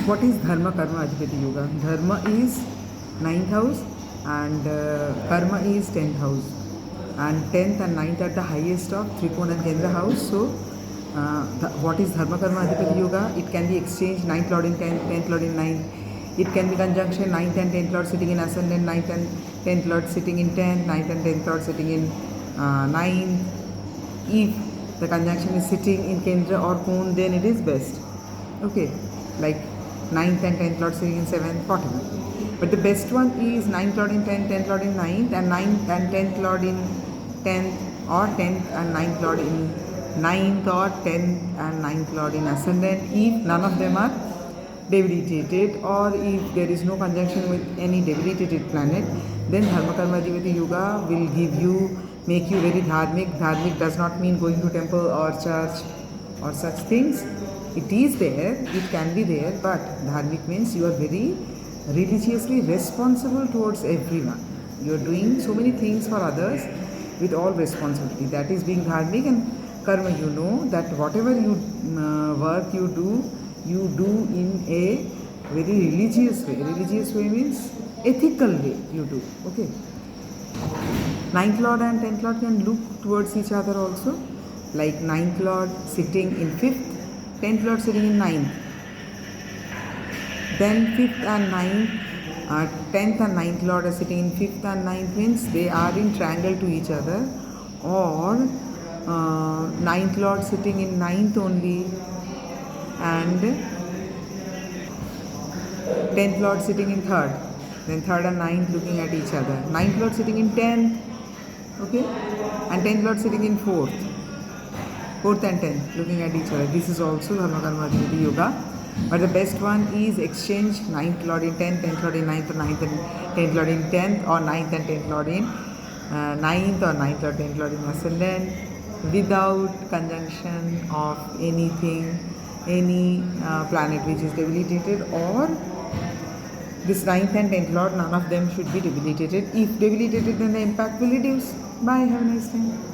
What is Dharma, Karma, Adhipati Yoga? Dharma is 9th house and Karma is 10th house. And 10th and 9th are the highest of Trikona and Kendra house. So, what is Dharma, Karma, Adhipati Yoga? It can be exchanged 9th Lord in 10th, 10th Lord in 9th. It can be conjunction 9th and 10th Lord sitting in Ascendant, 9th and 10th Lord sitting in 10th, 9th and 10th Lord sitting in 9th. If the conjunction is sitting in Kendra or Kon, then it is best. Okay, like 9th and 10th Lord sitting in 7th, whatever. But the best one is 9th Lord in 10th, 10th Lord in 9th, and 9th and 10th Lord in 10th, or 10th and 9th Lord in 9th, or 10th and 9th Lord in Ascendant, if none of them are debilitated, or if there is no conjunction with any debilitated planet, then Dharma Karma Adhipati Yoga will make you very dharmic. Dharmic does not mean going to temple or church or such things. It is there, it can be there, but dharmic means you are very religiously responsible towards everyone. You are doing so many things for others with all responsibility. That is being dharmic. And karma, you know that whatever you work you do in a very religious way. Religious way means ethical way you do. Okay. 9th Lord and 10th Lord can look towards each other also. Like 9th Lord sitting in 5th, 10th Lord sitting in 9th. Then 5th and 9th, 10th and 9th Lord are sitting in 5th and 9th, means they are in triangle to each other. Or 9th Lord sitting in 9th only, and 10th Lord sitting in 3rd. Then 3rd and 9th looking at each other. 9th Lord sitting in 10th, okay, and 10th Lord sitting in 4th. 4th and 10th looking at each other. This is also Dharma Karma Adhipati Yoga. But the best one is exchange 9th Lord in 10th, 10th Lord in 9th, or 9th and 10th Lord in 10th, or 9th and 10th Lord in 9th, or 9th or 10th Lord in Ascendant, without conjunction of anything, any planet which is debilitated, or this 9th and 10th Lord, none of them should be debilitated. If debilitated, then the impact will reduce. Bye, have a nice time.